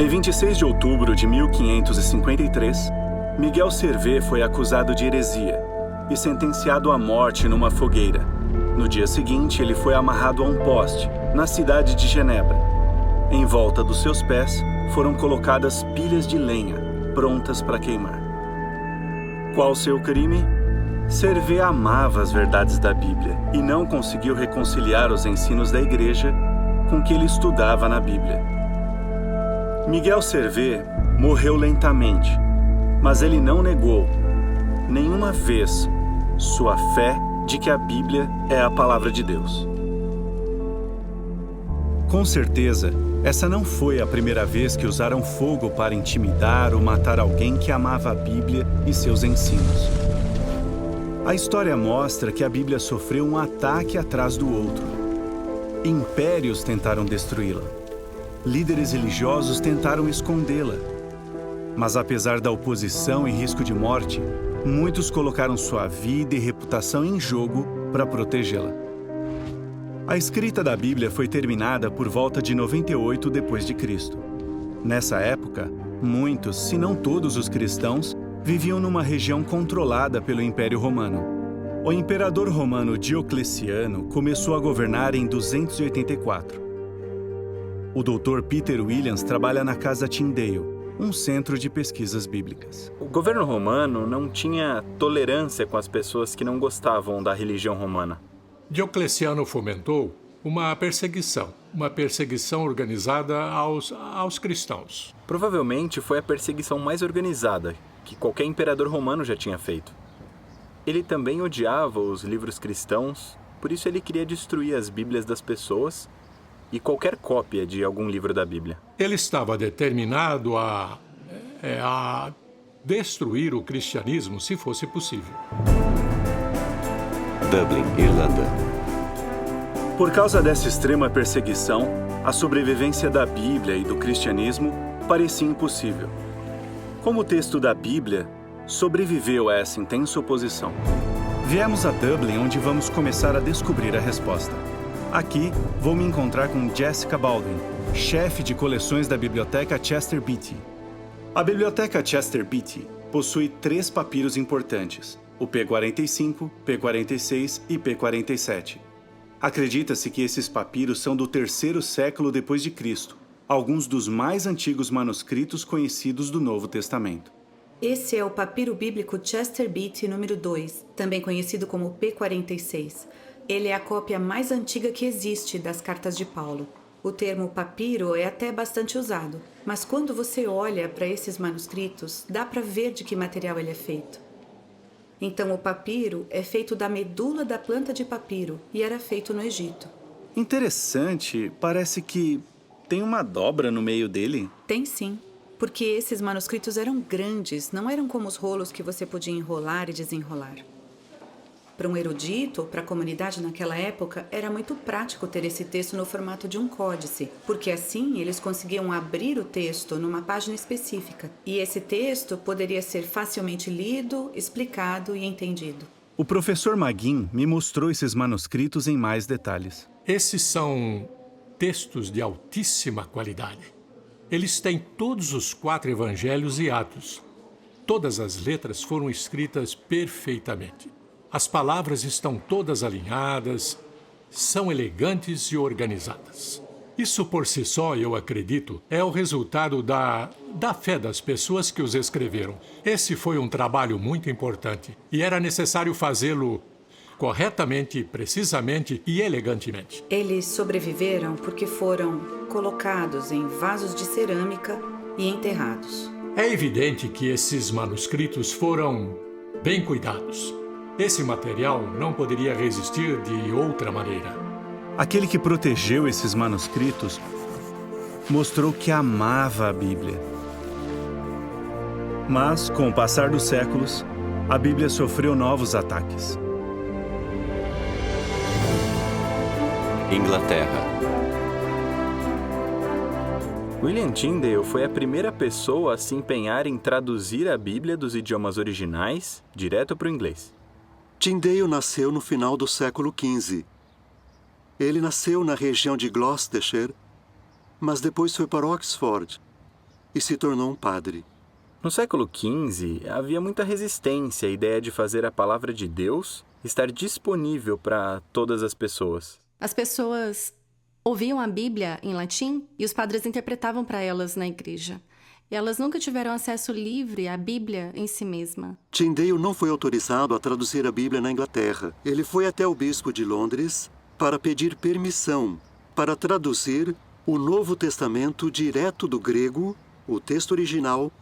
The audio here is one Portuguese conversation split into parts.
Em 26 de outubro de 1553, Miguel Servet foi acusado de heresia e sentenciado à morte numa fogueira. No dia seguinte, ele foi amarrado a um poste, na cidade de Genebra. Em volta dos seus pés foram colocadas pilhas de lenha, prontas para queimar. Qual seu crime? Servet amava as verdades da Bíblia e não conseguiu reconciliar os ensinos da Igreja com o que ele estudava na Bíblia. Miguel Servet morreu lentamente, mas ele não negou, nenhuma vez, sua fé de que a Bíblia é a palavra de Deus. Com certeza, essa não foi a primeira vez que usaram fogo para intimidar ou matar alguém que amava a Bíblia e seus ensinos. A história mostra que a Bíblia sofreu um ataque atrás do outro. Impérios tentaram destruí-la. Líderes religiosos tentaram escondê-la. Mas apesar da oposição e risco de morte, muitos colocaram sua vida e reputação em jogo para protegê-la. A escrita da Bíblia foi terminada por volta de 98 d.C. Nessa época, muitos, se não todos os cristãos, viviam numa região controlada pelo Império Romano. O imperador romano Diocleciano começou a governar em 284. O Dr. Peter Williams trabalha na Casa Tyndale, um centro de pesquisas bíblicas. O governo romano não tinha tolerância com as pessoas que não gostavam da religião romana. Diocleciano fomentou uma perseguição organizada aos cristãos. Provavelmente foi a perseguição mais organizada que qualquer imperador romano já tinha feito. Ele também odiava os livros cristãos, por isso ele queria destruir as Bíblias das pessoas e qualquer cópia de algum livro da Bíblia. Ele estava determinado a destruir o cristianismo se fosse possível. Dublin, Irlanda. Por causa dessa extrema perseguição, a sobrevivência da Bíblia e do cristianismo parecia impossível. Como o texto da Bíblia sobreviveu a essa intensa oposição? Viemos a Dublin, onde vamos começar a descobrir a resposta. Aqui, vou me encontrar com Jessica Baldwin, chefe de coleções da Biblioteca Chester Beatty. A Biblioteca Chester Beatty possui 3 papiros importantes, o P45, P46 e P47. Acredita-se que esses papiros são do 3º século depois de Cristo, alguns dos mais antigos manuscritos conhecidos do Novo Testamento. Esse é o papiro bíblico Chester Beatty número 2, também conhecido como P46. Ele é a cópia mais antiga que existe das cartas de Paulo. O termo papiro é até bastante usado, mas quando você olha para esses manuscritos, dá para ver de que material ele é feito. Então, o papiro é feito da medula da planta de papiro e era feito no Egito. Interessante, parece que tem uma dobra no meio dele. Tem sim, porque esses manuscritos eram grandes, não eram como os rolos que você podia enrolar e desenrolar. Para um erudito, para a comunidade naquela época, era muito prático ter esse texto no formato de um códice, porque assim eles conseguiam abrir o texto numa página específica, e esse texto poderia ser facilmente lido, explicado e entendido. O professor Magin me mostrou esses manuscritos em mais detalhes. Esses são textos de altíssima qualidade. Eles têm todos os 4 evangelhos e Atos. Todas as letras foram escritas perfeitamente. As palavras estão todas alinhadas, são elegantes e organizadas. Isso por si só, eu acredito, é o resultado da fé das pessoas que os escreveram. Esse foi um trabalho muito importante e era necessário fazê-lo corretamente, precisamente e elegantemente. Eles sobreviveram porque foram colocados em vasos de cerâmica e enterrados. É evidente que esses manuscritos foram bem cuidados. Esse material não poderia resistir de outra maneira. Aquele que protegeu esses manuscritos mostrou que amava a Bíblia. Mas, com o passar dos séculos, a Bíblia sofreu novos ataques. Inglaterra. William Tyndale foi a primeira pessoa a se empenhar em traduzir a Bíblia dos idiomas originais direto para o inglês. Tyndale nasceu no final do século XV. Ele nasceu na região de Gloucestershire, mas depois foi para Oxford. e se tornou um padre. No século XV, havia muita resistência à ideia de fazer a palavra de Deus estar disponível para todas as pessoas. As pessoas ouviam a Bíblia em latim e os padres interpretavam para elas na igreja. Elas nunca tiveram acesso livre à Bíblia em si mesma. Tyndale não foi autorizado a traduzir a Bíblia na Inglaterra. Ele foi até o bispo de Londres para pedir permissão para traduzir o Novo Testamento direto do grego, o texto original,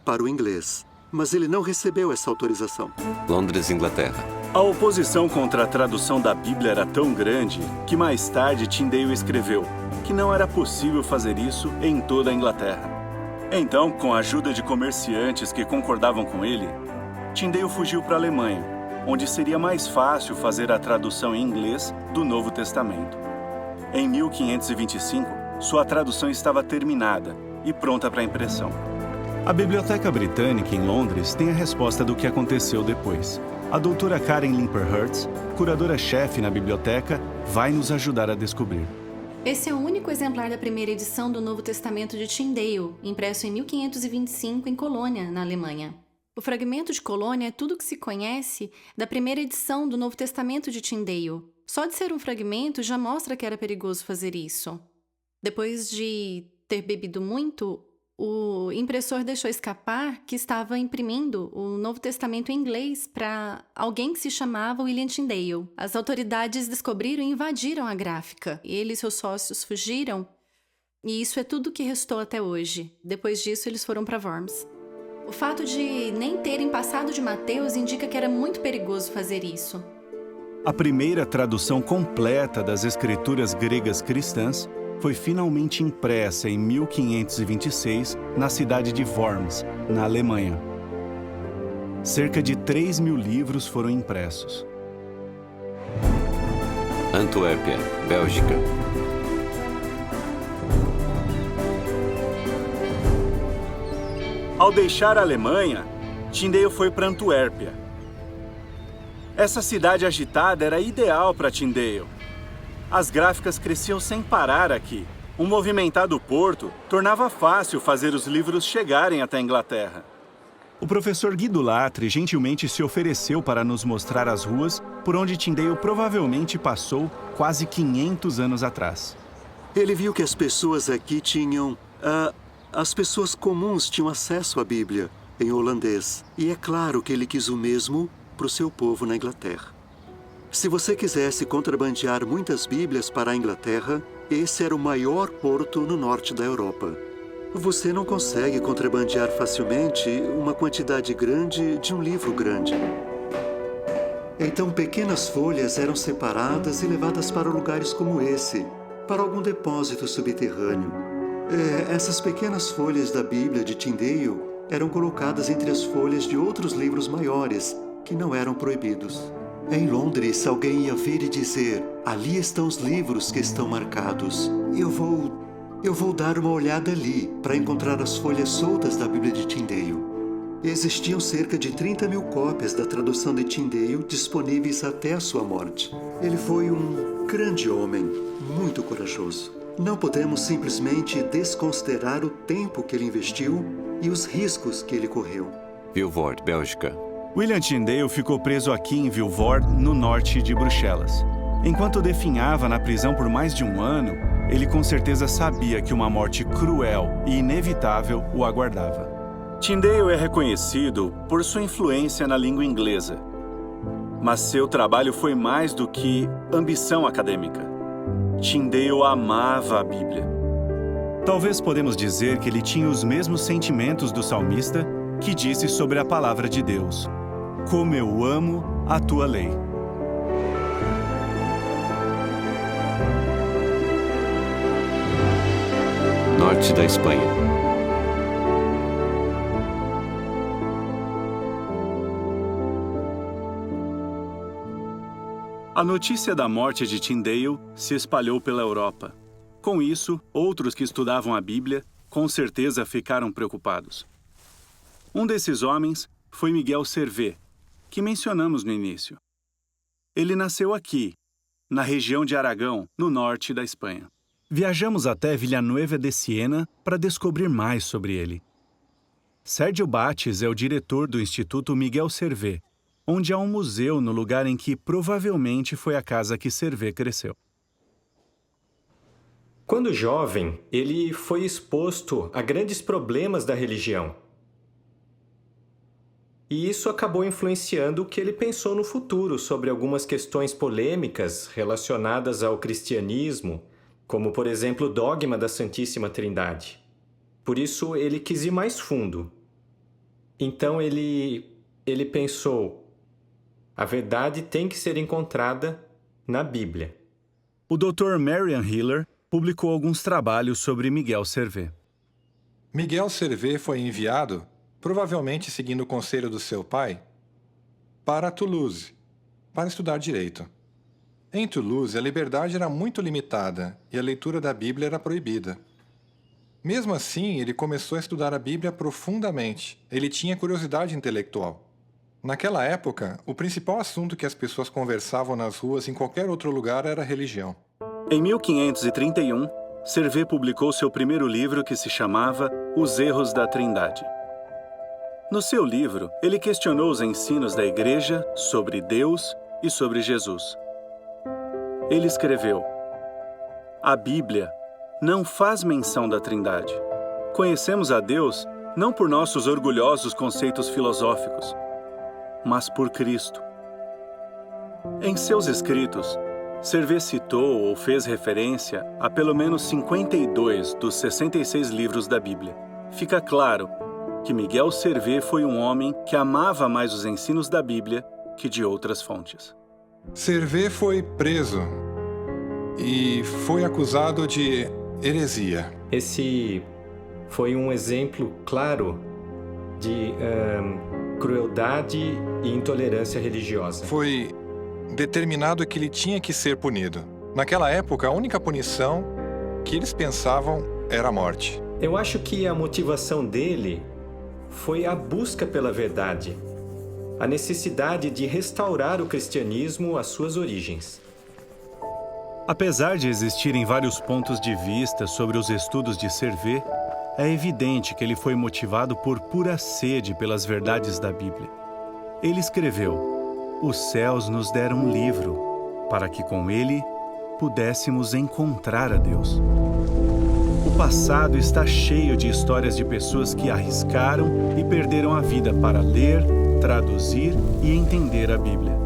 para o inglês. Mas ele não recebeu essa autorização. Londres, Inglaterra. A oposição contra a tradução da Bíblia era tão grande que mais tarde Tyndale escreveu que não era possível fazer isso em toda a Inglaterra. Então, com a ajuda de comerciantes que concordavam com ele, Tyndale fugiu para a Alemanha, onde seria mais fácil fazer a tradução em inglês do Novo Testamento. Em 1525, sua tradução estava terminada e pronta para impressão. A Biblioteca Britânica em Londres tem a resposta do que aconteceu depois. A doutora Karen Limper-Hertz, curadora-chefe na biblioteca, vai nos ajudar a descobrir. Esse é o único exemplar da primeira edição do Novo Testamento de Tyndale, impresso em 1525 em Colônia, na Alemanha. O fragmento de Colônia é tudo que se conhece da primeira edição do Novo Testamento de Tyndale. Só de ser um fragmento já mostra que era perigoso fazer isso. Depois de ter bebido muito, o impressor deixou escapar que estava imprimindo o Novo Testamento em inglês para alguém que se chamava William Tyndale. As autoridades descobriram e invadiram a gráfica. Ele e seus sócios fugiram, e isso é tudo que restou até hoje. Depois disso, eles foram para Worms. O fato de nem terem passado de Mateus indica que era muito perigoso fazer isso. A primeira tradução completa das escrituras gregas cristãs foi finalmente impressa em 1526 na cidade de Worms, na Alemanha. Cerca de 3.000 livros foram impressos. Antuérpia, Bélgica. Ao deixar a Alemanha, Tyndale foi para Antuérpia. Essa cidade agitada era ideal para Tyndale. As gráficas cresciam sem parar aqui. Um movimentado porto tornava fácil fazer os livros chegarem até a Inglaterra. O professor Guido Latre gentilmente se ofereceu para nos mostrar as ruas por onde Tyndale provavelmente passou quase 500 anos atrás. Ele viu que as pessoas aqui tinham... as pessoas comuns tinham acesso à Bíblia em holandês. E é claro que ele quis o mesmo para o seu povo na Inglaterra. Se você quisesse contrabandear muitas Bíblias para a Inglaterra, esse era o maior porto no norte da Europa. Você não consegue contrabandear facilmente uma quantidade grande de um livro grande. Então, pequenas folhas eram separadas e levadas para lugares como esse, para algum depósito subterrâneo. Essas pequenas folhas da Bíblia de Tyndale eram colocadas entre as folhas de outros livros maiores, que não eram proibidos. Em Londres, alguém ia ver e dizer: ali estão os livros que estão marcados. Eu vou dar uma olhada ali para encontrar as folhas soltas da Bíblia de Tyndale. Existiam cerca de 30.000 cópias da tradução de Tyndale disponíveis até a sua morte. Ele foi um grande homem, muito corajoso. Não podemos simplesmente desconsiderar o tempo que ele investiu e os riscos que ele correu. Vilvoorde, Bélgica. William Tyndale ficou preso aqui em Vilvoorde, no norte de Bruxelas. Enquanto definhava na prisão por mais de um ano, ele com certeza sabia que uma morte cruel e inevitável o aguardava. Tyndale é reconhecido por sua influência na língua inglesa. Mas seu trabalho foi mais do que ambição acadêmica. Tyndale amava a Bíblia. Talvez podemos dizer que ele tinha os mesmos sentimentos do salmista que disse sobre a palavra de Deus: como eu amo a tua lei. Norte da Espanha. A notícia da morte de Tyndale se espalhou pela Europa. Com isso, outros que estudavam a Bíblia com certeza ficaram preocupados. Um desses homens foi Miguel Servet, que mencionamos no início. Ele nasceu aqui, na região de Aragão, no norte da Espanha. Viajamos até Villanueva de Siena para descobrir mais sobre ele. Sérgio Bates é o diretor do Instituto Miguel Servet, onde há um museu no lugar em que provavelmente foi a casa que Servet cresceu. Quando jovem, ele foi exposto a grandes problemas da religião. E isso acabou influenciando o que ele pensou no futuro sobre algumas questões polêmicas relacionadas ao cristianismo, como, por exemplo, o dogma da Santíssima Trindade. Por isso, ele quis ir mais fundo. Então, ele pensou, a verdade tem que ser encontrada na Bíblia. O Dr. Marian Hiller publicou alguns trabalhos sobre Miguel Servet. Miguel Servet foi enviado, provavelmente seguindo o conselho do seu pai, para Toulouse, para estudar direito. Em Toulouse, a liberdade era muito limitada e a leitura da Bíblia era proibida. Mesmo assim, ele começou a estudar a Bíblia profundamente. Ele tinha curiosidade intelectual. Naquela época, o principal assunto que as pessoas conversavam nas ruas em qualquer outro lugar era a religião. Em 1531, Servet publicou seu primeiro livro que se chamava Os Erros da Trindade. No seu livro, ele questionou os ensinos da Igreja sobre Deus e sobre Jesus. Ele escreveu: a Bíblia não faz menção da Trindade. Conhecemos a Deus não por nossos orgulhosos conceitos filosóficos, mas por Cristo. Em seus escritos, Servet citou ou fez referência a pelo menos 52 dos 66 livros da Bíblia. Fica claro que Miguel Servet foi um homem que amava mais os ensinos da Bíblia que de outras fontes. Servet foi preso e foi acusado de heresia. Esse foi um exemplo claro de crueldade e intolerância religiosa. Foi determinado que ele tinha que ser punido. Naquela época, a única punição que eles pensavam era a morte. Eu acho que a motivação dele foi a busca pela verdade, a necessidade de restaurar o cristianismo às suas origens. Apesar de existirem vários pontos de vista sobre os estudos de Servet, é evidente que ele foi motivado por pura sede pelas verdades da Bíblia. Ele escreveu: os céus nos deram um livro, para que com ele pudéssemos encontrar a Deus. O passado está cheio de histórias de pessoas que arriscaram e perderam a vida para ler, traduzir e entender a Bíblia.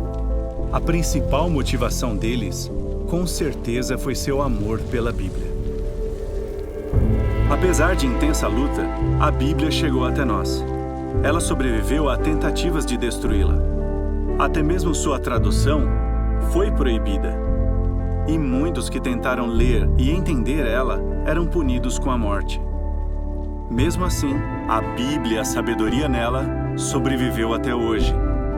A principal motivação deles, com certeza, foi seu amor pela Bíblia. Apesar de intensa luta, a Bíblia chegou até nós. Ela sobreviveu a tentativas de destruí-la. Até mesmo sua tradução foi proibida. E muitos que tentaram ler e entender ela eram punidos com a morte. Mesmo assim, a Bíblia e a sabedoria nela sobreviveu até hoje,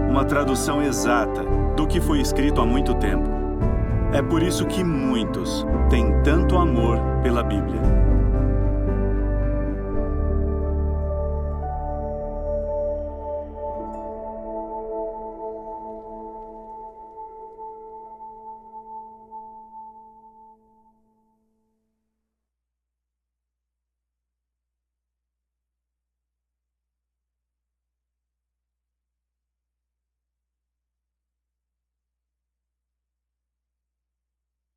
uma tradução exata do que foi escrito há muito tempo. É por isso que muitos têm tanto amor pela Bíblia.